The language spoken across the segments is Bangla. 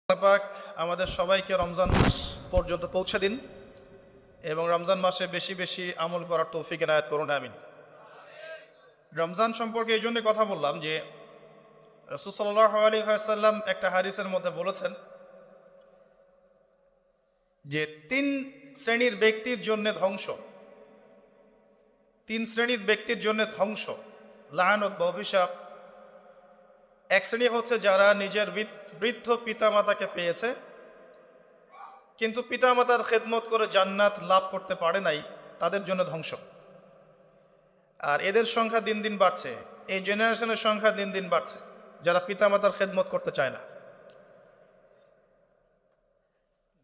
আল্লাহ পাক আমাদের সবাইকে রমজান মাস পর্যন্ত পৌঁছে দিন এবং রমজান মাসে বেশি বেশি আমল করার তৌফিক এনায়েত করুন, আমিন। রমজান সম্পর্কে এই জন্য কথা বললাম যে রাসূল সাল্লাল্লাহু আলাইহি ওয়াসাল্লাম একটা হাদিসের মধ্যে বলেছেন যে তিন শ্রেণীর ব্যক্তির জন্য ধ্বংস, তিন শ্রেণীর ব্যক্তির জন্য ধ্বংস, লাআনত বা অভিশাপ। এক শ্রেণী হচ্ছে যারা নিজের বৃদ্ধ পিতামাতাকে পেয়েছে কিন্তু পিতামাতার খেদমত করে জান্নাত লাভ করতে পারে নাই, তাদের জন্য ধ্বংস। আর এদের সংখ্যা দিন দিন বাড়ছে, এই জেনারেশনের সংখ্যা দিন দিন বাড়ছে যারা পিতামাতার খেদমত করতে চায় না।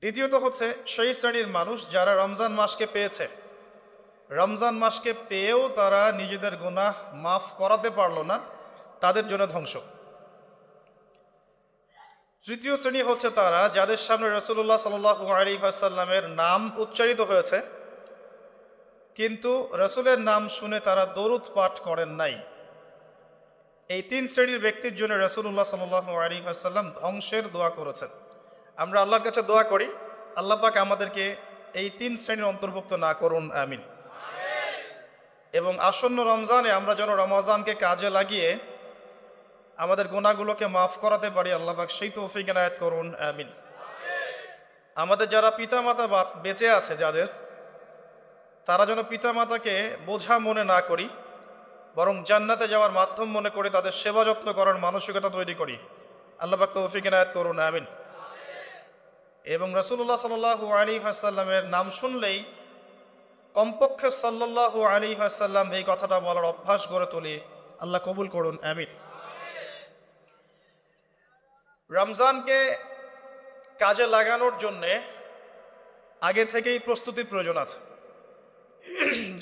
দ্বিতীয়ত হচ্ছে সেই শ্রেণীর মানুষ যারা রমজান মাসকে পেয়েছে, রমজান মাসকে পেয়েও তারা নিজেদের গুনাহ মাফ করাতে পারল না, তাদের জন্য ধ্বংস। তৃতীয় শ্রেণী হচ্ছে তারা যাদের সামনে রাসূলুল্লাহ সাল্লাল্লাহু আলাইহি ওয়াসাল্লামের নাম উচ্চারিত হয়েছে কিন্তু রাসূলের নাম শুনে তারা দরুদ পাঠ করেন নাই। এই তিন শ্রেণীর ব্যক্তির জন্য রাসূলুল্লাহ সাল্লাল্লাহু আলাইহি ওয়াসাল্লাম ধ্বংসের দোয়া করেছেন। আমরা আল্লাহর কাছে দোয়া করি, আল্লাহ পাক আমাদেরকে এই তিন শ্রেণীর অন্তর্ভুক্ত না করুন, আমিন। এবং আসন্ন রমজানে আমরা যেন রমজানকে কাজে লাগিয়ে আমাদের গুনাহগুলোকে মাফ করাতে পারি, আল্লাহ পাক সেই তৌফিক এনায়েত করুন, আমিন। আমাদের যারা পিতামাতা বেঁচে আছে যাদের, তারা যেন পিতামাতাকে বোঝা মনে না করি, বরং জান্নাতে যাওয়ার মাধ্যম মনে করে তাদের সেবা যত্ন করার মানসিকতা তৈরি করি, আল্লাহ পাক তৌফিক এনায়েত করুন, আমিন। এবং রাসূলুল্লাহ সাল্লাল্লাহু আলাইহি ওয়াসাল্লামের নাম শুনলেই কমপক্ষে সাল্লাল্লাহু আলাইহি ওয়াসাল্লাম এই কথাটা বলার অভ্যাস গড়ে তুলি, আল্লাহ কবুল করুন, আমিন। রমজানকে কাজে লাগানোর জন্যে আগে থেকেই প্রস্তুতির প্রয়োজন আছে।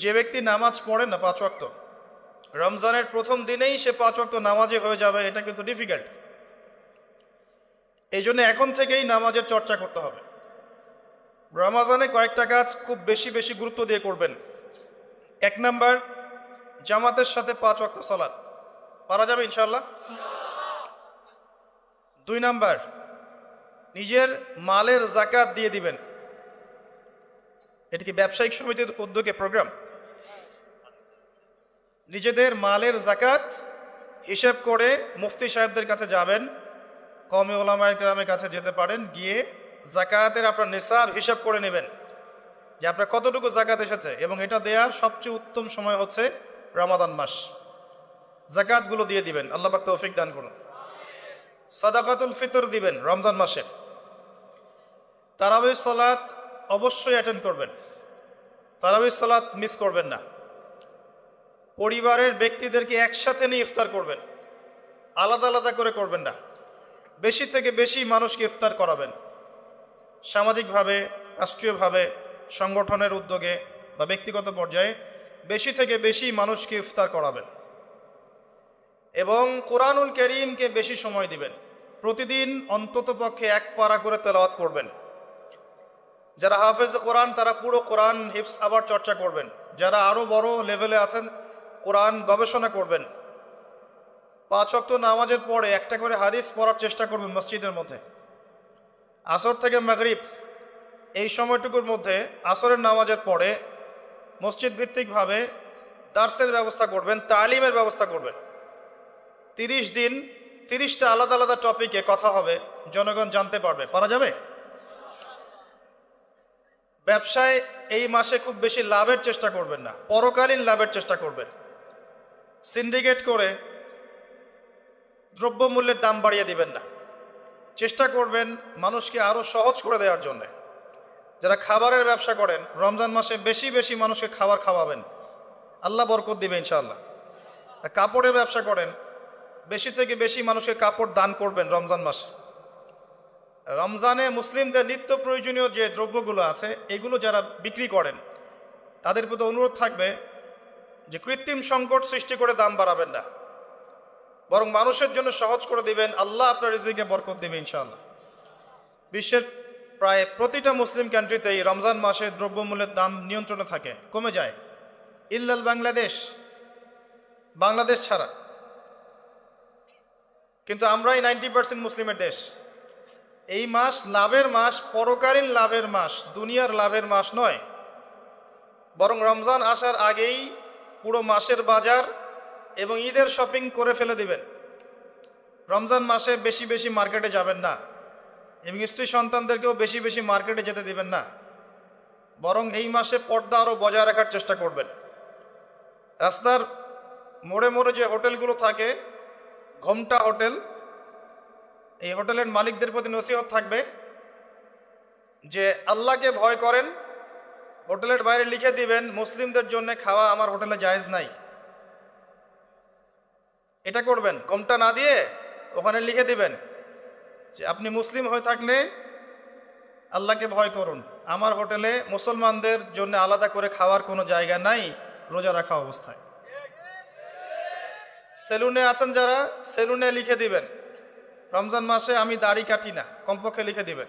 যে ব্যক্তি নামাজ পড়ে না 5 ওয়াক্ত, রমজানের প্রথম দিনেই সে 5 ওয়াক্ত নামাজে হয়ে যাবে, এটা কিন্তু ডিফিকাল্ট। এই জন্য এখন থেকেই নামাজের চর্চা করতে হবে। রমজানে কয়েকটা কাজ খুব বেশি বেশি গুরুত্ব দিয়ে করবেন। 1 নাম্বার, জামাতের সাথে 5 ওয়াক্ত সালাত পারা যাবে ইনশাআল্লাহ। 2 নাম্বার, নিজের মালের যাকাত দিয়ে দিবেন। এটা কি ব্যবসায়িক সমিতির উদ্যোগে প্রোগ্রাম? নিজেদের মালের যাকাত হিসেব করে মুফতি সাহেবদের কাছে যাবেন, কওমি উলামায়ে কেরামের কাছে যেতে পারেন, গিয়ে যাকাতের আপনার নিসাব হিসাব করে নেবেন যে আপনার কতটুকু যাকাত এসেছে। এবং এটা দেওয়ার সবচেয়ে উত্তম সময় হচ্ছে রমাদান মাস। যাকাতগুলো দিয়ে দিবেন, আল্লাহ পাক তৌফিক দান করুন। সাদাকাতুল ফিতর দিবেন রমজান মাসে। তারাবির সালাত অবশ্যই অ্যাটেন্ড করবেন, তারাবির সালাত মিস করবেন না। পরিবারের ব্যক্তিদেরকে একসাথে নিয়ে ইফতার করবেন, আলাদা আলাদা করে করবেন না। বেশি থেকে বেশি মানুষকে ইফতার করাবেন, সামাজিকভাবে, রাষ্ট্রীয়ভাবে, সংগঠনের উদ্যোগে বা ব্যক্তিগত পর্যায়ে বেশি থেকে বেশি মানুষকে ইফতার করাবেন। এবং কোরআনুল কারীমকে বেশি সময় দিবেন। প্রতিদিন অন্তত পক্ষে 1 পারা করে তেলাওয়াত করবেন। যারা হাফেজ কোরআন তারা পুরো কোরআন হিফজ আবার চর্চা করবেন। যারা আরও বড় লেভেলে আছেন কোরআন গবেষণা করবেন। 5 ওয়াক্ত নামাজের পরে একটা করে হাদিস পড়ার চেষ্টা করবেন মসজিদের মধ্যে। আসর থেকে মাগরিব এই সময়টুকুর মধ্যে আসরের নামাজের পরে মসজিদ ভিত্তিকভাবে দার্সের ব্যবস্থা করবেন, তালিমের ব্যবস্থা করবেন। 30 দিন 30টা আলাদা আলাদা টপিকে কথা হবে, জনগণ জানতে পারবে। পারা যাবে? ব্যবসায় এই মাসে খুব বেশি লাভের চেষ্টা করবেন না, পরকালীন লাভের চেষ্টা করবেন। সিন্ডিকেট করে দ্রব্যমূল্যের দাম বাড়িয়ে দিবেন না, চেষ্টা করবেন মানুষকে আরও সহজ করে দেওয়ার জন্যে। যারা খাবারের ব্যবসা করেন রমজান মাসে বেশি বেশি মানুষকে খাবার খাওয়াবেন, আল্লাহ বরকত দিবে ইনশাআল্লাহ। কাপড়ের ব্যবসা করেন, বেশি থেকে বেশি মানুষকে কাপড় দান করবেন রমজান মাসে। রমজানে মুসলিমদের নিত্য প্রয়োজনীয় যে দ্রব্যগুলো আছে এগুলো যারা বিক্রি করেন তাদের প্রতি অনুরোধ থাকবে যে কৃত্রিম সংকট সৃষ্টি করে দাম বাড়াবেন না, বরং মানুষের জন্য সহজ করে দিবেন, আল্লাহ আপনার রিজিকে বরকত দেবে ইনশাআল্লাহ। বিশ্বের প্রায় প্রতিটা মুসলিম কান্ট্রিতেই রমজান মাসে দ্রব্যমূল্যের দাম নিয়ন্ত্রণে থাকে, কমে যায়, ইল্লাল বাংলাদেশ ছাড়া। কিন্তু আমরাই 90% মুসলিমের দেশ। এই মাস লাভের মাস, পরকালীন লাভের মাস, দুনিয়ার লাভের মাস নয়। বরং রমজান আসার আগেই পুরো মাসের বাজার এবং ঈদের শপিং করে ফেলে দিবেন। রমজান মাসে বেশি বেশি মার্কেটে যাবেন না এবং স্ত্রী সন্তানদেরকেও বেশি বেশি মার্কেটে যেতে দিবেন না। বরং এই মাসে পর্দা আরও বজায় রাখার চেষ্টা করবেন। রাস্তার মোড়ে মোড়ে যে হোটেলগুলো থাকে, ঘোমটা হোটেল, এই হোটেলের মালিকদের প্রতি নসিহত থাকবে যে আল্লাহকে ভয় করেন। হোটেলের বাইরে লিখে দিবেন, মুসলিমদের জন্য খাওয়া আমার হোটেলে জায়েজ নাই। এটা করবেন, ঘোমটা না দিয়ে ওখানে লিখে দিবেন যে আপনি মুসলিম হয়ে থাকলে আল্লাহকে ভয় করুন, আমার হোটেলে মুসলমানদের জন্য আলাদা করে খাওয়ার কোনো জায়গা নাই রোজা রাখা অবস্থায়। সেলুনে আছেন যারা, সেলুনে লিখে দিবেন রমজান মাসে আমি দাড়ি কাটি না, কমপক্ষে লিখে দিবেন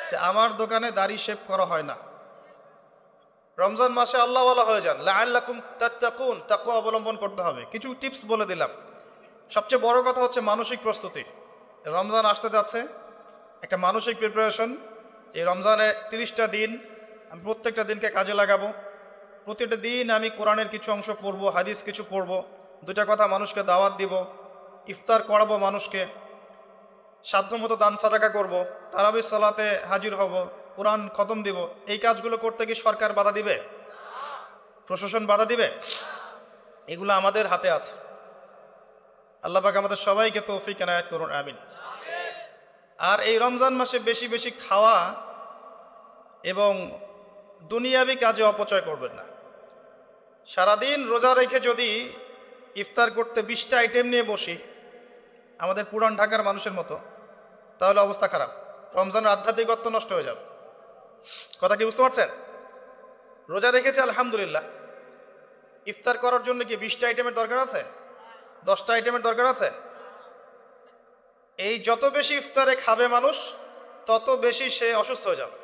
যে আমার দোকানে দাড়ি শেভ করা হয় না। রমজান মাসে আল্লাহওয়ালা হয়ে যান, লাআল্লাকুম তাত্তাকুন, তাকওয়া অবলম্বন করতে হবে। কিছু টিপস বলে দিলাম। সবচেয়ে বড় কথা হচ্ছে মানসিক প্রস্তুতি। রমজান আসতে যাচ্ছে, একটা মানসিক প্রিপারেশন। এই রমজানের 30টা দিন আমি প্রত্যেকটা দিনকে কাজে লাগাবো। প্রতিটা দিন আমি কোরআনের কিছু অংশ পড়বো, হাদিস কিছু পড়বো, দুটা কথা মানুষকে দাওয়াত দিব, ইফতার করাবো মানুষকে, সাধ্যমতো দান সাদাকা করব, তারাবির সালাতে হাজির হব, কোরআন খতম দিব। এই কাজগুলো করতে কি সরকার বাধা দিবে? প্রশাসন বাধা দিবে? এগুলো আমাদের হাতে আছে। আল্লাহ পাক আমাদের সবাইকে তৌফিক এনায়েত করুন, আমিন। আর এই রমজান মাসে বেশি বেশি খাওয়া এবং দুনিয়াবি কাজে অপচয় করবেন না। সারাদিন রোজা রেখে যদি ইফতার করতে 20টা আইটেম নিয়ে বসি আমাদের পুরান ঢাকার মানুষের মতো, তাহলে অবস্থা খারাপ। রমজানের আধ্যাত্মিকত্ব নষ্ট হয়ে যাবে। কথা কি বুঝতে পারছেন? রোজা রেখেছে আলহামদুলিল্লাহ, ইফতার করার জন্য কি 20টা আইটেমের দরকার আছে? 10টা আইটেমের দরকার আছে? এই যত বেশি ইফতারে খাবে মানুষ তত বেশি সে অসুস্থ হয়ে যাবে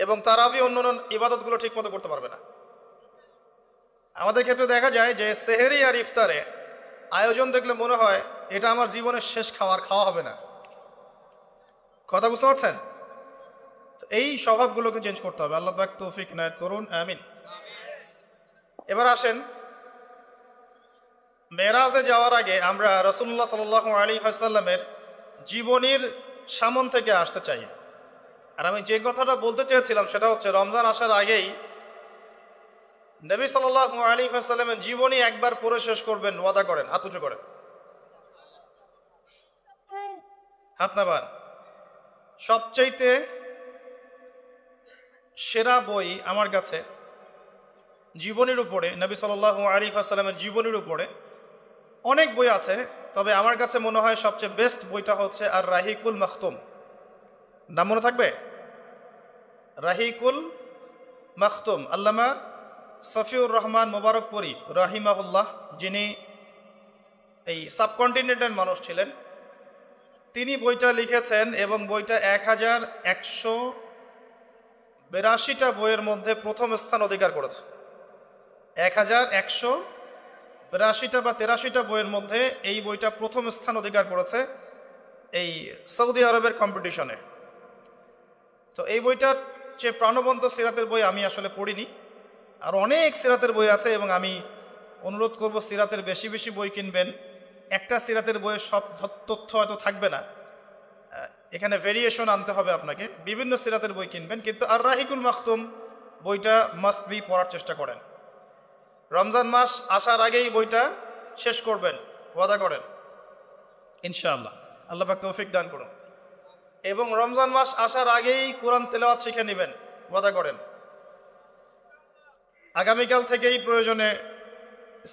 এবং তারাবি অন্যান্য ইবাদতগুলো ঠিক মতো করতে পারবে না। আমাদের ক্ষেত্রে দেখা যায় যে সেহেরি আর ইফতারে আয়োজন দেখলে মনে হয় এটা আমার জীবনের শেষ খাওয়া হবে না। কথা বুঝতে পারছেন? এই স্বভাবগুলোকে চেঞ্জ করতে হবে। আল্লাহ পাক তৌফিক ইনায়েত করুন, আমিন। এবার আসেন, মেরাজে যাওয়ার আগে আমরা রাসূলুল্লাহ সাল্লাল্লাহু আলাইহি ওয়াসাল্লামের জীবনীর সামন থেকে আসতে চাই। আর আমি যে কথাটা বলতে চেয়েছিলাম সেটা হচ্ছে রমজান আসার আগেই নবী সাল্লাল্লাহু আলাইহি ওয়াসাল্লামের জীবনী একবার পড়ে শেষ করবেন, ওয়াদা করেন। হাত উঁচু করেন, হাত নামান। সবচাইতে সেরা বই আমার কাছে জীবনীর উপরে, নবী সাল্লাল্লাহু আলাইহি ওয়াসাল্লামের জীবনীর উপরে অনেক বই আছে, তবে আমার কাছে মনে হয় সবচেয়ে বেস্ট বইটা হচ্ছে আর রাহিকুল মাখতুম। নাম মনে থাকবে? রাহিকুল মাখতুম, আল্লামা সফিউর রহমান মোবারকপুরী রাহিমাহুল্লাহ, যিনি এই সাবকন্টিনেন্টের মানুষ ছিলেন, তিনি বইটা লিখেছেন এবং বইটা 1182টা বইয়ের মধ্যে প্রথম স্থান অধিকার করেছে। 1182টা বা 83টা বইয়ের মধ্যে এই বইটা প্রথম স্থান অধিকার করেছে এই সৌদি আরবের কম্পিটিশনে। তো এই বইটার যে প্রাণবন্ত সিরাতের বই আমি আসলে পড়িনি, আর অনেক সিরাতের বই আছে এবং আমি অনুরোধ করব সিরাতের বেশি বেশি বই কিনবেন। একটা সিরাতের বইয়ে সব তথ্য হয়তো থাকবে না, এখানে ভেরিয়েশন আনতে হবে আপনাকে। বিভিন্ন সিরাতের বই কিনবেন, কিন্তু আর রাহিকুল মাখতুম বইটা মাস্ট বি পড়ার চেষ্টা করেন। রমজান মাস আসার আগেই বইটা শেষ করবেন, ওয়াদা করেন ইনশাআল্লাহ। আল্লাহ পাক তৌফিক দান করুন। এবং রমজান মাস আসার আগেই কোরআন তেলাওয়াত শিখে নেবেন, ওয়াদা করেন। আগামীকাল থেকেই প্রয়োজনে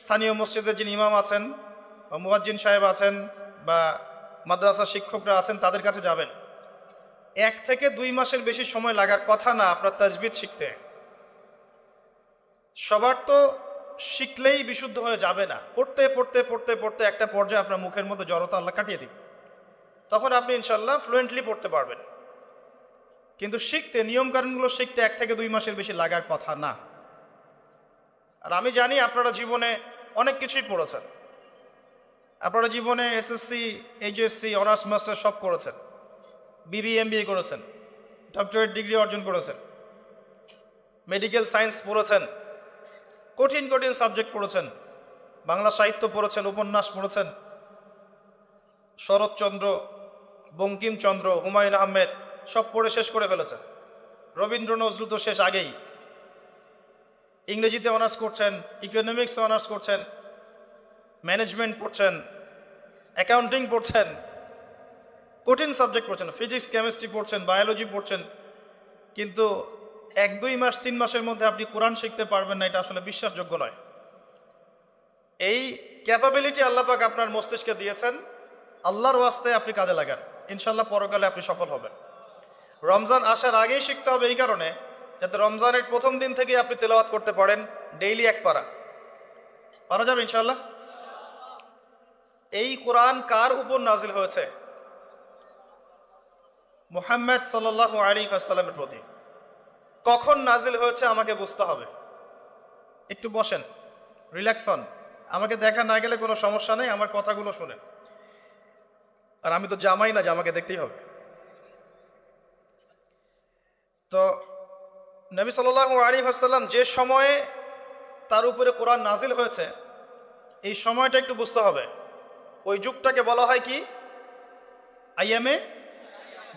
স্থানীয় মসজিদের যিনি ইমাম আছেন বা মুয়াজ্জিন সাহেব আছেন বা মাদ্রাসা শিক্ষকরা আছেন তাদের কাছে যাবেন। 1 থেকে 2 মাসের বেশি সময় লাগার কথা না আপনার তাজবিদ শিখতে। সবার তো শিখলেই বিশুদ্ধ হয়ে যাবে না। পড়তে পড়তে পড়তে পড়তে একটা পর্যায়ে আপনার মুখের মধ্যে জড়তা আল্লাহ কাটিয়ে দিবে, তখন আপনি ইনশাল্লাহ ফ্লুয়েন্টলি পড়তে পারবেন। কিন্তু শিখতে, নিয়মকানুনগুলো শিখতে 1 থেকে 2 মাসের বেশি লাগার কথা না। আর আমি জানি আপনারা জীবনে অনেক কিছুই পড়েছেন, আপনারা জীবনে এসএসসি, এইচএসসি, অনার্স মাস্টার সব করেছেন, BBA করেছেন, ডক্টরেট ডিগ্রি অর্জন করেছেন, মেডিকেল সায়েন্স পড়েছেন, কঠিন কঠিন সাবজেক্ট পড়েছেন, বাংলা সাহিত্য পড়েছেন, উপন্যাস পড়েছেন, শরৎচন্দ্র, বঙ্কিমচন্দ্র, হুমায়ুন আহমেদ সব পড়ে শেষ করে ফেলেছেন। রবীন্দ্র নজরুল তো শেষ আগেই। ইংরেজিতে অনার্স করছেন, ইকোনমিক্সে অনার্স করছেন, ম্যানেজমেন্ট পড়ছেন, অ্যাকাউন্টিং পড়ছেন, কঠিন সাবজেক্ট পড়ছেন, ফিজিক্স কেমিস্ট্রি পড়ছেন, বায়োলজি পড়ছেন, কিন্তু 1-2 মাস 3 মাসের মধ্যে আপনি কোরআন শিখতে পারবেন না, এটা আসলে বিশ্বাসযোগ্য নয়। এই ক্যাপাবিলিটি আল্লাহ পাক আপনার মস্তিষ্কে দিয়েছেন, আল্লাহর ওয়াস্তে আপনি কাজে লাগান, ইনশাল্লাহ পরকালে আপনি সফল হবেন। রমজান আসার আগেই শিখতে হবে এই কারণে, যাতে রমজানের প্রথম দিন থেকে আপনি তেলাওয়াত করতে পারেন, ডেইলি 1 পারা। পারা যাবে ইনশাল্লাহ? এই কোরআন কার উপর নাজিল হয়েছে? মুহাম্মদ সাল্লাল্লাহু আলাইহি ওয়াসাল্লামের প্রতি। কখন নাজিল হয়েছে আমাকে বুঝতে হবে। একটু বসেন, রিল্যাক্স হন, আমাকে দেখা না গেলে কোনো সমস্যা নেই, আমার কথাগুলো শুনেন। আর আমি তো জামাই না যে আমাকে দেখতেই হবে। তো নবী সাল্লাল্লাহু আলাইহি ওয়াসাল্লাম যে সময়ে তার উপরে কোরআন নাজিল হয়েছে, এই সময়টা একটু বুঝতে হবে। ওই যুগটাকে বলা হয় কি? আইয়ামে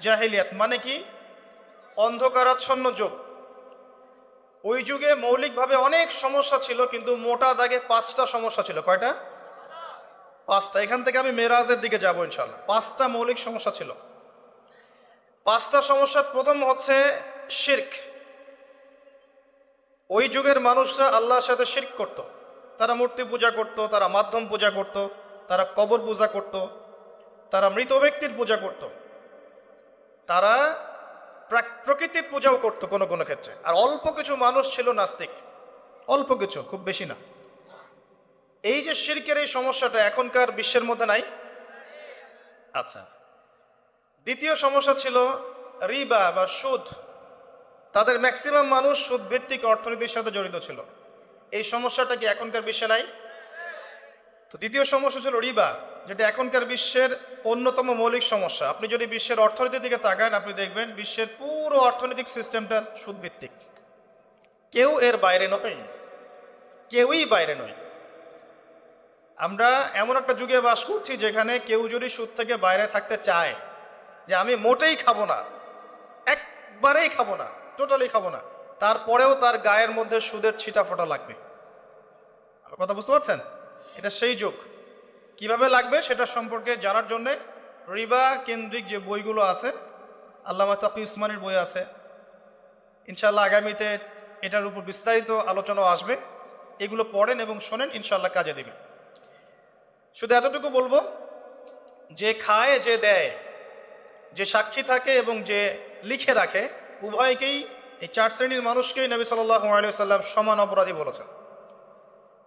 জাহিলিয়াত, মানে কি? অন্ধকারাচ্ছন্ন যুগ। ওই যুগে মৌলিকভাবে অনেক সমস্যা ছিল, কিন্তু মোটা দাগে 5টা সমস্যা ছিল। কয়টা? 5টা। এখান থেকে আমি মেরাজের দিকে যাবো ইনশাল্লাহ। 5টা মৌলিক সমস্যা ছিল। 5টা সমস্যার প্রথম হচ্ছে শিরক। ওই যুগের মানুষরা আল্লাহর সাথে শিরক করত। তারা মূর্তি পূজা করত, তারা মাধ্যম পূজা করত, তারা কবর পূজা করত, তারা মৃত ব্যক্তির পূজা করত, তারা প্রকৃতির পূজাও করত কোনো কোনো ক্ষেত্রে। আর অল্প কিছু মানুষ ছিল নাস্তিক, অল্প কিছু, খুব বেশি না। এই যে শিরকের এই সমস্যাটা এখনকার বিশ্বের মধ্যে নাই। আচ্ছা, দ্বিতীয় সমস্যা ছিল রিবা বা সুদ। তাদের ম্যাক্সিমাম মানুষ সুদ ভিত্তিক অর্থনীতির সাথে জড়িত ছিল। এই সমস্যাটা কি এখনকার বিশ্বে নাই? তো দ্বিতীয় সমস্যা ছিল রিবা, যেটা এখনকার বিশ্বের অন্যতম মৌলিক সমস্যা। আপনি যদি বিশ্বের অর্থনীতির দিকে তাকান, আপনি দেখবেন বিশ্বের পুরো অর্থনৈতিক সিস্টেমটা সুদ ভিত্তিক। কেউ এর বাইরে নয়, কেউই বাইরে নয়। আমরা এমন একটা যুগে বাস করছি যেখানে কেউ যদি সুদ থেকে বাইরে থাকতে চায়, যে আমি মোটেই খাবো না, একবারেই খাবো না, টোটালি খাবো না, তারপরেও তার গায়ের মধ্যে সুদের ছিটা ফোটা লাগবে। কথা বুঝতে পারছেন? এটা সেই যুগ। কিভাবে লাগবে সেটা সম্পর্কে জানার জন্যে রিবা কেন্দ্রিক যে বইগুলো আছে, আল্লামা তাকি উসমানীর বই আছে, ইনশাআল্লাহ আগামীতে এটার উপর বিস্তারিত আলোচনাও আসবে। এগুলো পড়েন এবং শোনেন, ইনশাআল্লাহ কাজে দেবে। শুধু এতটুকু বলবো, যে খায়, যে দেয়, যে সাক্ষী থাকে এবং যে লিখে রাখে, উভয়কেই, এই 4 শ্রেণীর মানুষকেই নবী সাল্লাল্লাহু আলাইহি ওয়াসাল্লাম সমান অপরাধী বলেছেন।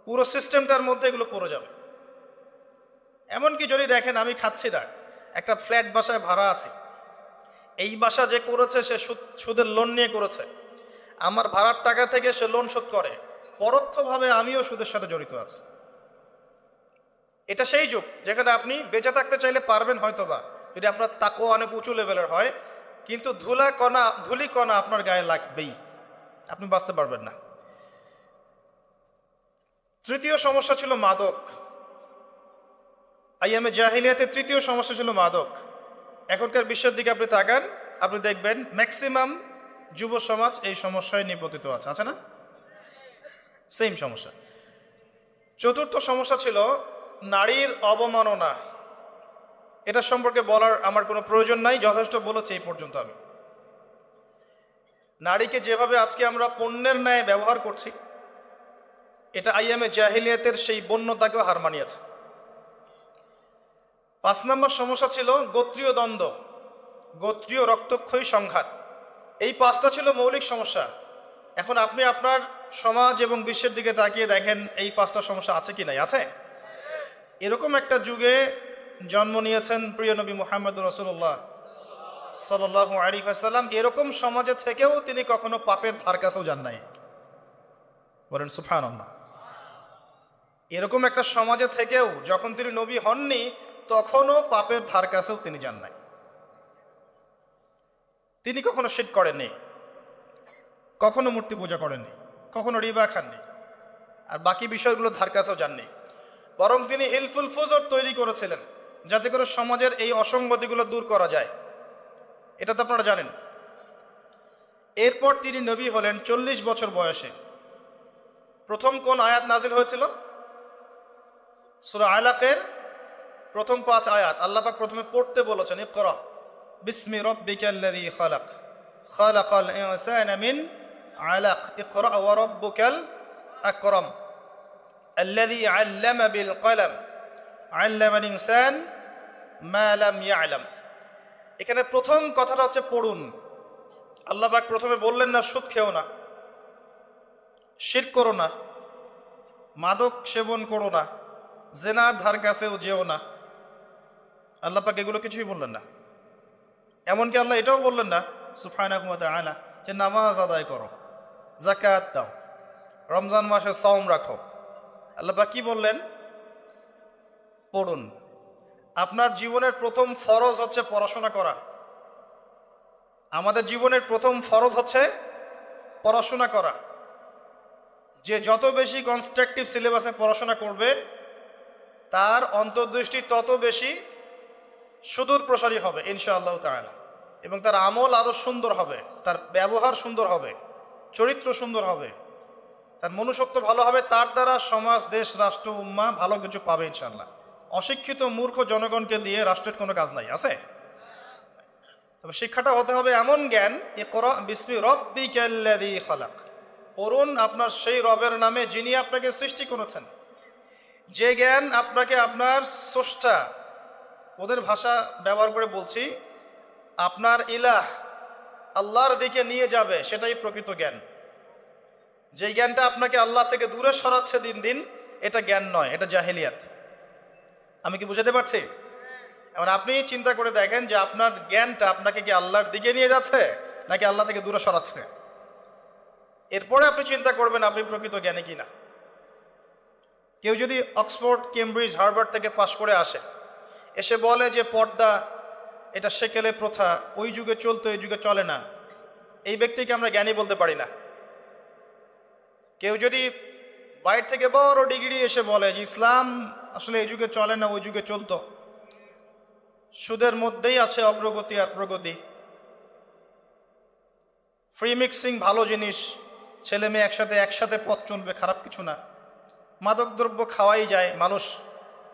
পুরো সিস্টেমটার মধ্যে এগুলো পড়ে যাবে। এমনকি যদি দেখেন আমি খাচ্ছি না, একটা ফ্ল্যাট বাসায় ভাড়া আছে, এই বাসা যে করেছে সে সুদের লোন নিয়ে করেছে, আমার ভাড়ার টাকা থেকে সে লোন শোধ করে, পরোক্ষভাবে আমিও সুদের সাথে জড়িত আছি। এটা সেই যুগ যেখানে আপনি বেঁচে থাকতে চাইলে পারবেন হয়তোবা, যদি আপনার তাকওয়া অনেক উঁচু লেভেলের হয়, কিন্তু ধুলি কণা আপনার গায়ে লাগবেই, আপনি বাঁচতে পারবেন না। তৃতীয় সমস্যা ছিল মাদক। আইয়ামে জাহিলিয়াতের তৃতীয় সমস্যা ছিল মাদক। এখনকার বিশ্বের দিকে আপনি তাকান, আপনি দেখবেন ম্যাক্সিমাম যুব সমাজ এই সমস্যায় নিপতিত আছে না? সেম সমস্যা। চতুর্থ সমস্যা ছিল নারীর অবমাননা। এটা সম্পর্কে বলার আমার কোনো প্রয়োজন নাই, যথেষ্ট বলেছি এই পর্যন্ত আমি। নারীকে যেভাবে আজকে আমরা পণ্যের ন্যায় ব্যবহার করছি, এটা আইয়ামে জাহিলিয়াতের সেই বন্যতাকেও হার মানিয়েছে। 5 নম্বর সমস্যা ছিল গোত্রীয় দ্বন্দ্ব, গোত্রীয় রক্তক্ষয়ী সংঘাত। এই 5টা ছিল মৌলিক সমস্যা। এখন আপনি আপনার সমাজ এবং বিশ্বের দিকে তাকিয়ে দেখেন এই 5টা সমস্যা আছে কি নাই? আছে। এরকম একটা যুগে জন্ম নিয়েছেন প্রিয় নবী মুহাম্মদুর রাসূলুল্লাহ সাল্লাল্লাহু আলাইহি ওয়াসাল্লাম। এরকম সমাজে থেকেও তিনি কখনো পাপের ধার কাছেও যান নাই। বলেন সুবহানাল্লাহ। এরকম একটা সমাজে থেকেও যখন তিনি নবী হননি, তখনও পাপের ধার কাছেও তিনি যান নাই। তিনি কখনো শিরক করেননি, কখনো মূর্তি পূজা করেননি, কখনো রিবা খাননি, আর বাকি বিষয়গুলো ধার কাছেও যাননি। বরং তিনি হিলফুল ফুজর তৈরি করেছিলেন যাতে করে সমাজের এই অসঙ্গতিগুলো দূর করা যায়। এটা তো আপনারা জানেন। এরপর তিনি নবী হলেন 40 বছর বয়সে। প্রথম কোন আয়াত নাজিল হয়েছিল? সূরা আলাকের প্রথম 5 আয়াত আল্লাহ পাক প্রথমে পড়তে বলেছেন, ইকরা বিসমি রাব্বিকাল্লাযী খালাক খালাকাল ইনসানা মিন আলাক ইকরা ওয়া রাব্বুকাল আকরাম আল্লাযী আল্লামা বিল কলম আল্লামাল ইনসান মা লাম ইয়ালাম। এখানে প্রথম কথাটা হচ্ছে পড়ুন। আল্লাহ পাক প্রথমে বললেন না সুদ খেও না, শিরক করো না, মাদক সেবন করো না, জেনার ধার কাছেও যেও না। আল্লাহ পাক এগুলো কিছুই বললেন না। এমনকি আল্লাহ এটাও বললেন না সুবহানাহু ওয়া তাআলা যে নামাজ আদায় করো, যাকাত দাও, রমজান মাসে সাওম রাখো। আল্লাহ পাক কি বললেন? পড়ুন। আপনার জীবনের প্রথম ফরজ হচ্ছে পড়াশোনা করা। আমাদের জীবনের প্রথম ফরজ হচ্ছে পড়াশোনা করা। যে যত বেশি কনস্ট্রাকটিভ সিলেবাসে পড়াশোনা করবে তার অন্তর্দৃষ্টি তত বেশি সুদূর প্রসারী হবে ইনশাআল্লাহ তাআলা, এবং তার আমল আরো সুন্দর হবে, তার ব্যবহার সুন্দর হবে, চরিত্র সুন্দর হবে, তার মনুষ্যত্ব ভালো হবে। তার দ্বারা সমাজ, দেশ, রাষ্ট্র, উম্মাহ ভালো কিছু পাবে ইনশাআল্লাহ। অশিক্ষিত মূর্খ জনগণকে দিয়ে রাষ্ট্রের কোনো কাজ নাই, আছে? তবে শিক্ষাটা হতে হবে এমন জ্ঞান, ইকরা বিসমি রাব্বিকাল্লাযী খালাক, পড়ুন আপনার সেই রবের নামে যিনি আপনাকে সৃষ্টি করেছেন। যে জ্ঞান আপনাকে আপনার স্রষ্টা, ওদের ভাষা ব্যবহার করে বলছি, আপনার ইলাহ আল্লাহর দিকে নিয়ে যাবে, সেটাই প্রকৃত জ্ঞান। যে জ্ঞানটা আপনাকে আল্লাহ থেকে দূরে সরাচ্ছে দিন দিন, এটা জ্ঞান নয়, এটা জাহেলিয়াত। আমি কি বুঝাতে পারছি? এবার আপনি চিন্তা করে দেখেন যে আপনার জ্ঞানটা আপনাকে কি আল্লাহর দিকে নিয়ে যাচ্ছে নাকি আল্লাহ থেকে দূরে সরাচ্ছে। এরপরে আপনি চিন্তা করবেন আপনি প্রকৃত জ্ঞানী কিনা। কেউ যদি অক্সফোর্ড, কেমব্রিজ, হার্ভার্ড থেকে পাশ করে আসে, এসে বলে যে পর্দা এটা সেকেলে প্রথা, ওই যুগে চলতো এই যুগে চলে না, এই ব্যক্তিকে আমরা জ্ঞানী বলতে পারি না। কেউ যদি বাইরে থেকে বড় ডিগ্রি এসে বলে যে ইসলাম আসলে এই যুগে চলে না ওই যুগে চলতো, সুদের মধ্যেই আছে অগ্রগতি আর প্রগতি, ফ্রি মিক্সিং ভালো জিনিস, ছেলে মেয়ে একসাথে পথ চলবে, খারাপ কিছু না, মাদকদ্রব্য খাওয়াই যায়, মানুষ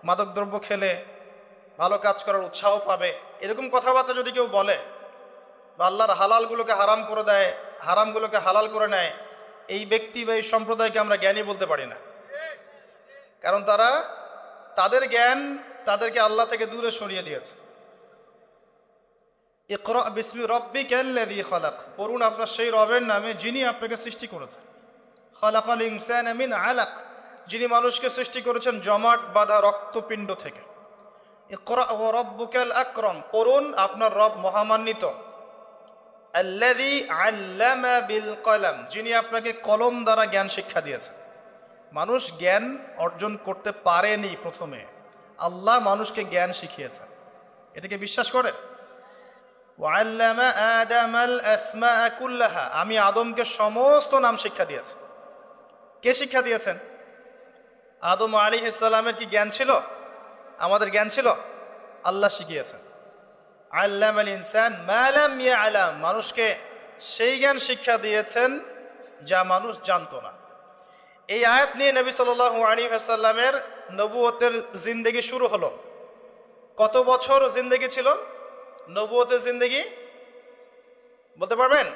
মাদকদ্রব্য খেলে ভালো কাজ করার উৎসাহ পাবে, এরকম কথাবার্তা যদি কেউ বলে, বা আল্লাহর হালালগুলোকে হারাম করে দেয়, হারামগুলোকে হালাল করে নেয়, এই ব্যক্তি বা এই সম্প্রদায়কে আমরা জ্ঞানী বলতে পারি না। কারণ তাদের জ্ঞান তাদেরকে আল্লাহ থেকে দূরে সরিয়ে দিয়েছে। ইকরা বিসমি রাব্বিকাল্লাযী খালাক, পড়ুন আপনার সেই রবের নামে যিনি আপনাকে সৃষ্টি করেছেন। খালাকাল ইনসানা মিন আলাক, যিনি মানুষকে সৃষ্টি করেছেন জমাট বাঁধা রক্তপিণ্ড থেকে। ইকরা ওয়া রাব্বুকাল আকরাম, পড়ুন আপনার রব মহামান্বিত। আল্লাযী আল্লামা বিল কলম, যিনি আপনাকে কলম দ্বারা জ্ঞান শিক্ষা দিয়েছেন। মানুষ জ্ঞান অর্জন করতে পারেনি, প্রথমে আল্লাহ মানুষকে জ্ঞান শিখিয়েছেন। এটাকে বিশ্বাস করেন? ওয়াল্লামা আদামাল আসমাআ কুল্লাহা, আমি আদমকে সমস্ত নাম শিক্ষা দিয়েছি। কে শিক্ষা দিয়েছেন? আদম আলাইহিস সালামের কি জ্ঞান ছিল? আমাদের জ্ঞান ছিল? আল্লাহ শিখিয়েছেন। আল্লামাল ইনসান মা লাম ইয়ালাম, মানুষকে সেই জ্ঞান শিক্ষা দিয়েছেন যা মানুষ জানতো না। এই আয়াত নিয়ে নবী সাল্লাল্লাহু আলাইহি ওয়াসাল্লামের নবুয়তের জিন্দেগি শুরু হলো। কত বছর জিন্দেগি ছিল নবুয়তের জিন্দেগি? বলতে পারবেন?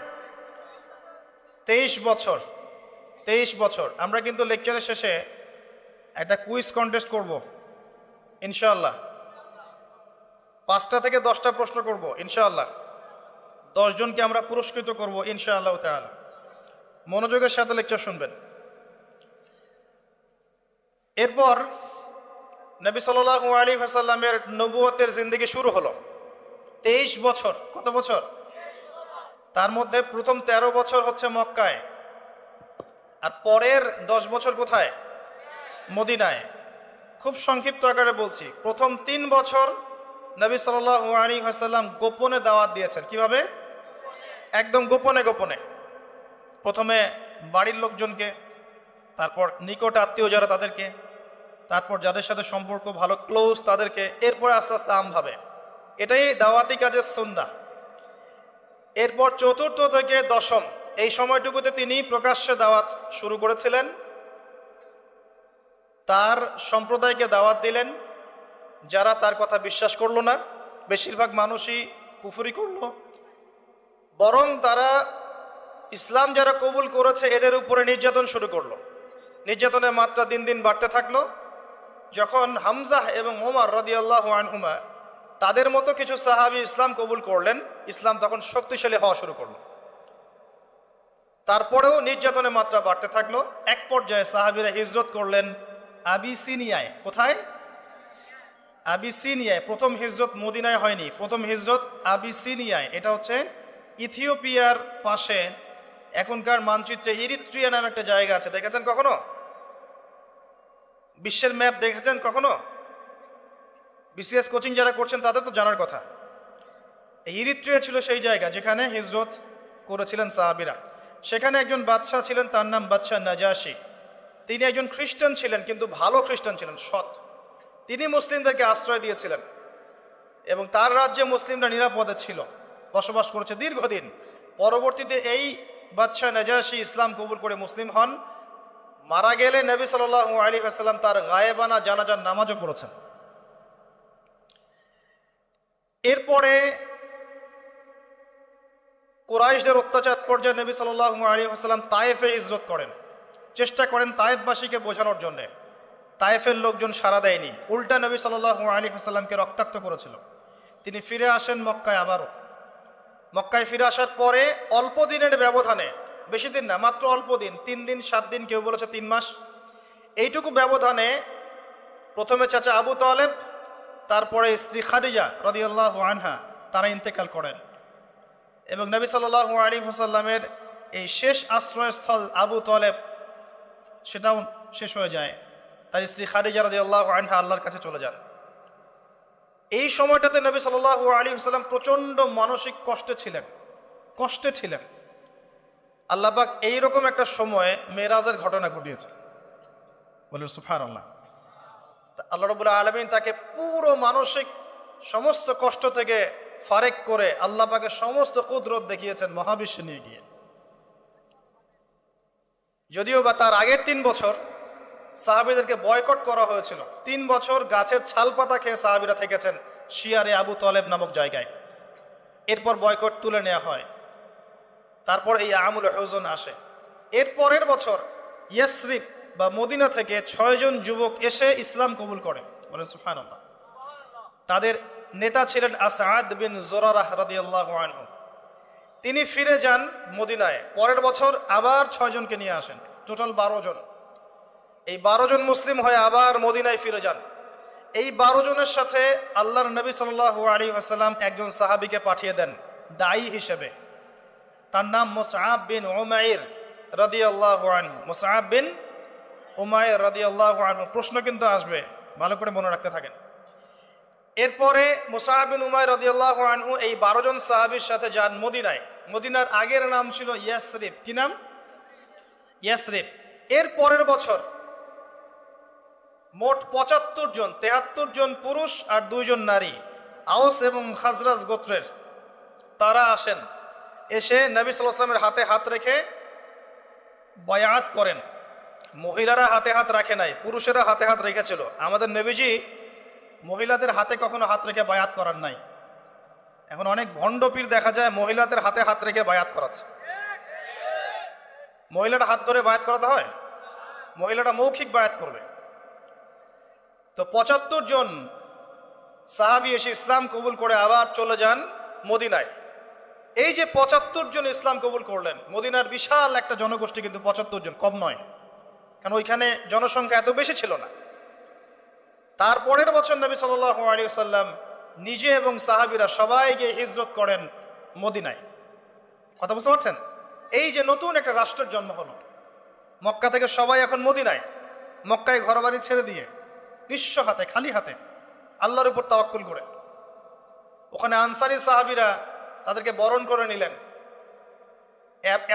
23 বছর। 23 বছর। আমরা কিন্তু লেকচারের শেষে একটা কুইজ কন্টেস্ট করব ইনশাআল্লাহ। 5টা থেকে 10টা প্রশ্ন করব ইনশাআল্লাহ। 10 জনকে আমরা পুরস্কৃত করব ইনশাআল্লাহ তাআলা। মনোযোগের সাথে লেকচার শুনবেন। এরপর নবী সাল্লাল্লাহু আলাইহি ওয়াসাল্লামের নবুয়তের জিন্দেগি শুরু হলো। 23 বছর। কত বছর? তার মধ্যে প্রথম 13 বছর হচ্ছে মক্কায়, আর পরের 10 বছর কোথায়? মদিনায়। খুব সংক্ষিপ্ত আকারে বলছি, প্রথম 3 বছর নবী সাল্লাল্লাহু আলাইহি ওয়াসাল্লাম গোপনে দাওয়াত দিয়েছেন। কিভাবে? একদম গোপনে গোপনে, প্রথমে বাড়ির লোকজনকে, তারপর নিকট আত্মীয় যারা তাদেরকে, তারপর যাদের সাথে সম্পর্ক ভালো ক্লোজ তাদেরকে, এরপরে আস্তে আস্তে আমভাবে। এটাই দাওয়াতি কাজের সুন্নাহ। এরপর চতুর্থ থেকে দশম এই সময়টুকুতে তিনি প্রকাশ্যে দাওয়াত শুরু করেছিলেন, তার সম্প্রদায়কে দাওয়াত দিলেন। যারা তার কথা বিশ্বাস করলো না, বেশিরভাগ মানুষই কুফরি করলো, বরং তারা ইসলাম যারা কবুল করেছে এদের উপরে নির্যাতন শুরু করলো। নির্যাতনের মাত্রা দিন দিন বাড়তে থাকলো। যখন হামজাহ এবং ওমর রাদিয়াল্লাহু আনহুমা তাদের মতো কিছু সাহাবী ইসলাম কবুল করলেন, ইসলাম তখন শক্তিশালী হওয়া শুরু করলো। তারপরেও নির্যাতনের মাত্রা বাড়তে থাকলো। এক পর্যায়ে সাহাবীরা হিজরত করলেন আবিসিনিয়ায়। কোথায়? আবিসিনিয়ায়। প্রথম হিজরত মদিনায় হয়নি, প্রথম হিজরত আবিসিনিয়ায়। এটা হচ্ছে ইথিওপিয়ার পাশে, এখনকার মানচিত্রে ইরিত্রিয়া নামে একটা জায়গা আছে, দেখেছেন কখনো? বিশ্বের ম্যাপ দেখেছেন কখনো? বিসিএস কোচিং যারা করছেন তাদের তো জানার কথা। এই ইরিত্রিয়া ছিল সেই জায়গা যেখানে হিজরত করেছিলেন সাহাবীরা। সেখানে একজন বাদশাহ ছিলেন, তার নাম বাদশাহ নাজাশী। তিনি একজন খ্রিস্টান ছিলেন, কিন্তু ভালো খ্রিস্টান ছিলেন, সৎ। তিনি মুসলিমদেরকে আশ্রয় দিয়েছিলেন এবং তার রাজ্যে মুসলিমরা নিরাপদে ছিল, বসবাস করেছে দীর্ঘদিন। পরবর্তীতে এই বাদশাহ নাজাশী ইসলাম কবুল করে মুসলিম হন। মারা গেলে নবী সাল্লাল্লাহু আলাইহি ওয়াসাল্লাম তার গায়েবানা জানাজার নামাজও পড়েছেন। এরপরে কুরাইশদের অত্যাচার পর্যায়ে নবী সাল্লাল্লাহু আলাইহি ওয়াসাল্লাম তায়েফে হিজরত করেন, চেষ্টা করেন তায়েফবাসীকে বোঝানোর জন্যে। তায়েফের লোকজন সাড়া দেয়নি, উল্টা নবী সাল্লাল্লাহু আলাইহি ওয়াসাল্লামকে রক্তাক্ত করেছিল। তিনি ফিরে আসেন মক্কায় আবারও। মক্কায় ফিরে আসার পরে অল্প দিনের ব্যবধানে, বেশি দিন না, মাত্র অল্প দিন, 3 দিন 7 দিন, কেউ বলেছে 3 মাস, এইটুকু ব্যবধানে প্রথমে চাচা আবু তালেব, তারপরে স্ত্রী খাদিজা রাদিয়াল্লাহু আনহা, তারা ইন্তেকাল করেন। এবং নবী সাল্লাল্লাহু আলাইহি ওয়াসাল্লামের এই শেষ আশ্রয়স্থল আবু তালেব, সেটাও শেষ হয়ে যায়। তার স্ত্রী খাদিজা রাদিয়াল্লাহু আনহা আল্লাহর কাছে চলে যান। এই সময়টাতে নবী সাল্লাল্লাহু আলাইহি ওয়াসাল্লাম প্রচণ্ড মানসিক কষ্টে ছিলেন। আল্লাহ পাক এইরকম একটা সময়ে মেরাজের ঘটনা ঘটিয়েছে, বলেন সুবহানাল্লাহ। আল্লাহ রাব্বুল আলামিন তাকে পুরো মানসিক সমস্ত কষ্ট থেকে ফারেক করে আল্লাহ পাকের সমস্ত কুদরত দেখিয়েছেন মহাবিশ্বে নিয়ে গিয়ে। যদিও বা তার আগের 3 বছর সাহাবীদেরকে বয়কট করা হয়েছিল। 3 বছর গাছের ছাল পাতা খেয়ে সাহাবীরা থেকেছেন শিয়ারে আবু তালেব নামক জায়গায়। এরপর বয়কট তুলে নেওয়া হয়। তারপর এই আমুল হুজন আসে। এর পরের বছর ইয়াসরিব বা মদিনা থেকে 6 জন যুবক এসে ইসলাম কবুল করে, বলেন সুবহানাল্লাহ। তাদের নেতা ছিলেন আসাদ বিন জুরারাহ রাদিয়াল্লাহু আনহু। তিনি ফিরে যান মদিনায়। পরের বছর আবার 6 জনকে নিয়ে আসেন, টোটাল 12 জন। এই 12 জন মুসলিম হয়ে আবার মদিনায় ফিরে যান। এই 12 জনের সাথে আল্লাহর নবী সাল্লাল্লাহু আলাইহি ওয়াসাল্লাম একজন সাহাবীকে পাঠিয়ে দেন দায়ী হিসেবে। তার নাম মুসআব বিন উমাইর রাদিয়াল্লাহু আনহু। মুসআব বিন উমাইর রাদিয়াল্লাহু আনহু। প্রশ্ন কিন্তু আসবে, ভালো করে মনে রাখতে থাকেন। এরপরে মুসআব বিন উমাইর রাদিয়াল্লাহু আনহু এই 12 জন সাহাবীর সাথে যান মদিনায়। মদিনার আগের নাম ছিল ইয়াসরিব। কি নাম? ইয়াসরিব। এর পরের বছর মোট 75 জন, 73 জন পুরুষ আর 2 জন নারী, আওস এবং খাজরাজ গোত্রের, তারা আসেন। এসে নবী সাল্লাল্লাহু আলাইহি ওয়াসাল্লামের হাতে হাত রেখে বায়াত করেন। মহিলারা হাতে হাত রাখে নাই, পুরুষেরা হাতে হাত রেখেছিল। আমাদের নবীজি মহিলাদের হাতে কখনো হাত রেখে বায়াত করার নাই। এখন অনেক ভণ্ড পীর দেখা যায় মহিলাদের হাতে হাত রেখে বায়াত করাচ্ছে। মহিলাটা হাত ধরে বায়াত করাতে হয়? মহিলাটা মৌখিক বায়াত করবে। তো 75 জন সাহাবী এসে ইসলাম কবুল করে আবার চলে যান মদিনায়। এই যে 75 জন ইসলাম কবুল করলেন, মদিনার বিশাল একটা জনগোষ্ঠী, কিন্তু 75 জন কম নয়, কারণ ওইখানে জনসংখ্যা এত বেশি ছিল না। তারপরের বছর নবী সাল্লাল্লাহু আলাইহি ওয়াসাল্লাম নিজে এবং সাহাবীরা সবাই গিয়ে হিজরত করেন মদিনায়। কথা বুঝতে পারছেন? এই যে নতুন একটা রাষ্ট্রের জন্ম হলো, মক্কা থেকে সবাই এখন মদিনায়, মক্কায় ঘরবাড়ি ছেড়ে দিয়ে নিঃস্ব হাতে, খালি হাতে, আল্লাহর উপর তাওয়াক্কুল করে। ওখানে আনসারী সাহাবীরা তাদেরকে বরণ করে নিলেন,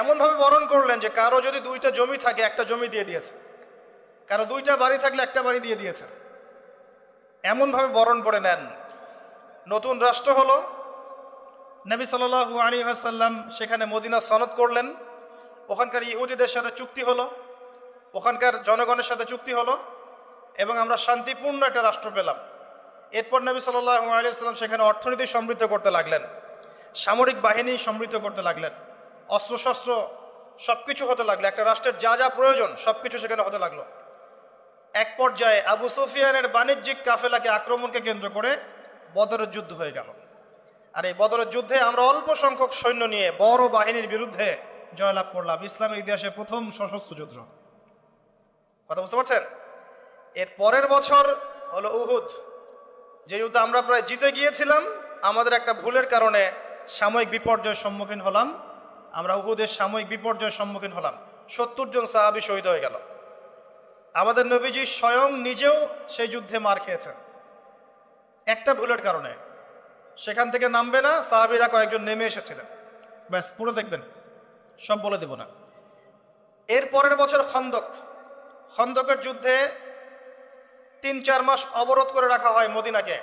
এমনভাবে বরণ করলেন যে কারো যদি দুইটা জমি থাকে একটা জমি দিয়ে দিয়েছে, কারো দুইটা বাড়ি থাকলে একটা বাড়ি দিয়ে দিয়েছে। এমনভাবে বরণ করে নেন। নতুন রাষ্ট্র হলো, নবী সাল্লাল্লাহু আলাইহি ওয়াসাল্লাম সেখানে মদিনা সনদ করলেন, ওখানকার ইহুদিদের সাথে চুক্তি হলো, ওখানকার জনগণের সাথে চুক্তি হলো, এবং আমরা শান্তিপূর্ণ একটা রাষ্ট্র পেলাম। এরপর নবী সাল্লাল্লাহু আলাইহি ওয়াসাল্লাম সেখানে অর্থনীতি সমৃদ্ধ করতে লাগলেন, সামরিক বাহিনী সমৃদ্ধ করতে লাগলেন, অস্ত্রশস্ত্র সব কিছু হতে লাগলো, একটা রাষ্ট্রের যা যা প্রয়োজন সব কিছু সেখানে হতে লাগলো। এক পর্যায়ে আবু সুফিয়ানের বাণিজ্যিক কাফেলাকে আক্রমণকে কেন্দ্র করে বদরের যুদ্ধ হয়ে গেল। আর এই বদরের যুদ্ধে আমরা অল্প সংখ্যক সৈন্য নিয়ে বড় বাহিনীর বিরুদ্ধে জয়লাভ করলাম। ইসলামের ইতিহাসে প্রথম সশস্ত্র যুদ্ধ। কথা বুঝতে পারছেন? এর পরের বছর হলো উহুদ, যে যুদ্ধে আমরা প্রায় জিতে গিয়েছিলাম। আমাদের একটা ভুলের কারণে সাময়িক বিপর্যয়ের সম্মুখীন হলাম। আমরা উহুদের সাময়িক বিপর্যয়ের সম্মুখীন হলাম। 70 জন সাহাবী শহীদ হয়ে গেল। আমাদের নবীজি স্বয়ং নিজেও সেই যুদ্ধে মার খেয়েছেন একটা ভুলের কারণে। সেখান থেকে নামবে না, সাহাবীরা কয়েকজন নেমে এসেছিলেন। ব্যাস, পুরো দেখবেন, সব বলে দেব না। এর পরের বছর খন্দকের যুদ্ধে 3-4 মাস অবরোধ করে রাখা হয় মদিনাকে।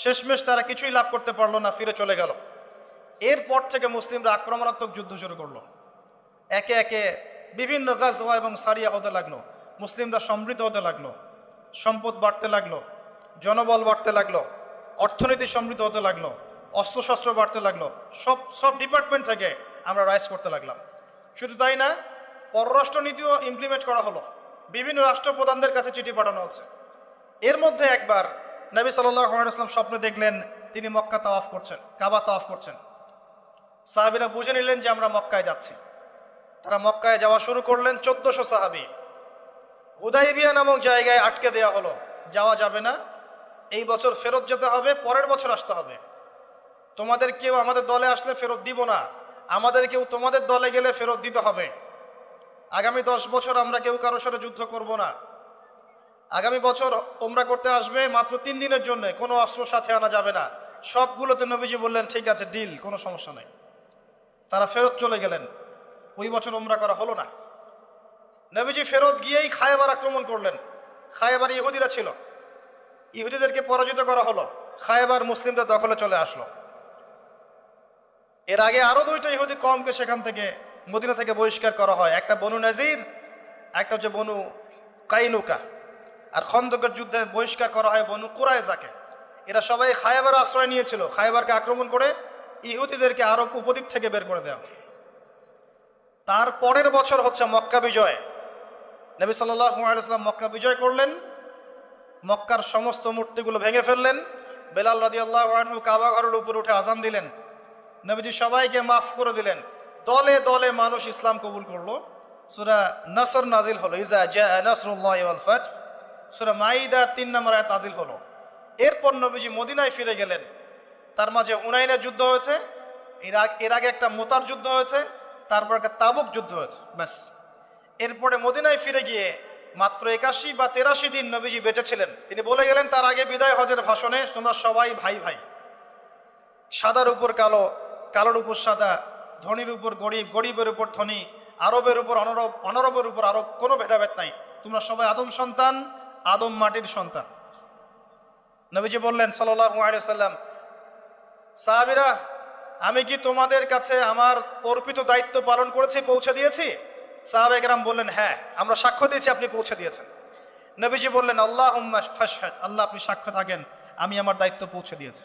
শেষমেশ তারা কিছুই লাভ করতে পারলো না, ফিরে চলে গেল। এরপর থেকে মুসলিমরা আক্রমণাত্মক যুদ্ধ শুরু করলো। একে একে বিভিন্ন গাজওয়া এবং সারিয়া হতে লাগলো। মুসলিমরা সমৃদ্ধ হতে লাগলো, সম্পদ বাড়তে লাগলো, জনবল বাড়তে লাগলো, অর্থনীতি সমৃদ্ধ হতে লাগলো, অস্ত্রশস্ত্র বাড়তে লাগলো। সব ডিপার্টমেন্ট থেকে আমরা রাইজ করতে লাগলাম। শুধু তাই না, পররাষ্ট্র নীতিও ইমপ্লিমেন্ট করা হলো। বিভিন্ন রাষ্ট্রপ্রধানদের কাছে চিঠি পাঠানো হচ্ছে। এর মধ্যে একবার নবী সাল্লাল্লাহু আলাইহি ওয়াসাল্লাম স্বপ্নে দেখলেন তিনি মক্কা তাওয়াফ করছেন, কাবা তাওয়াফ করছেন। সাহাবীরা বুঝে নিলেন যে আমরা মক্কায় যাচ্ছি। তারা মক্কায় যাওয়া শুরু করলেন। 1400 সাহাবী। হুদাইবিয়া নামক জায়গায় আটকে দেওয়া হলো, যাওয়া যাবে না, এই বছর ফেরত যেতে হবে, পরের বছর আসতে হবে। তোমাদের কেউ আমাদের দলে আসলে ফেরত দিব না, আমাদের কেউ তোমাদের দলে গেলে ফেরত দিতে হবে। আগামী 10 বছর আমরা কেউ কারোর সাথে যুদ্ধ করব না। আগামী বছর ওমরা করতে আসবে মাত্র 3 দিনের জন্য, কোনো অস্ত্র সাথে আনা যাবে না। সবগুলোতে নবীজি বললেন ঠিক আছে, ডিল, কোনো সমস্যা নেই। তারা ফেরত চলে গেলেন। ওই বছর ওমরা করা হলো না। নবীজি ফেরত গিয়েই খায়বার আক্রমণ করলেন। খায়বার ইহুদিরা ছিল, ইহুদিদেরকে পরাজিত করা হলো। খায়বার মুসলিমদের দখলে চলে আসলো। এর আগে আরো 2টা ইহুদি কওমকে সেখান থেকে, মদিনা থেকে বহিষ্কার করা হয়। একটা বনু নাজির, একটা হচ্ছে বনু কাইনুকা। আর খন্দকের যুদ্ধে বহিষ্কার করা হয় বনু কুরাইজাকে। এরা সবাই খায়বার আশ্রয় নিয়েছিল। খায়বারকে আক্রমণ করে ইহুদিদেরকে আরব উপদ্বীপ থেকে বের করে দেওয়া। তার পরের বছর হচ্ছে মক্কা বিজয়। নবী সাল্লাল্লাহু আলাইহি ওয়াসাল্লাম মক্কা বিজয় করলেন। মক্কার সমস্ত মূর্তিগুলো ভেঙে ফেললেন। বেলাল রাদিয়াল্লাহু আনহু কাবা ঘরের উপর উঠে আজান দিলেন। নবীজি সবাইকে মাফ করে দিলেন। দলে দলে মানুষ ইসলাম কবুল করলো। সূরা নসর নাজিল হলো, ইজা জাআ নাসরুল্লাহি ওয়াল ফাতহ। সূরা মাইদার 3 নম্বর আয়াত নাজিল হলো। এরপর নবীজি মদিনায় ফিরে গেলেন। তার মাঝে হুনাইনের যুদ্ধ হয়েছে, এর আগে একটা মুতার যুদ্ধ হয়েছে, তারপর একটা তাবুক যুদ্ধ হয়েছে। ব্যাস, এরপরে মদিনায় ফিরে গিয়ে মাত্র 81 বা 83 দিন নবীজি বেঁচে ছিলেন। তিনি বলে গেলেন তার আগে বিদায় হজের ভাষণে, তোমরা সবাই ভাই ভাই, সাদার উপর কালো, কালোর উপর সাদা, ধনীর উপর গরিব, গরিবের উপর ধনী, আরবের উপর অনরব, অনরবের উপর আরব, কোনো ভেদাভেদ নাই। তোমরা সবাই আদম সন্তান, আদম মাটির সন্তান। নবীজি বললেন সাল্লাল্লাহু আলাইহি ওয়াসাল্লাম, সাহাবীরা, আমি কি তোমাদের কাছে আমার অর্পিত দায়িত্ব পালন করেছি, পৌঁছে দিয়েছি? সাহাবায়ে কেরাম বললেন, হ্যাঁ, আমরা সাক্ষ্য দিয়েছি আপনি পৌঁছে দিয়েছেন। নবীজি বললেন, আল্লাহুম্মা ফাশহাদ, আল্লাহ আপনি সাক্ষ্য থাকেন, আমি আমার দায়িত্ব পৌঁছে দিয়েছি।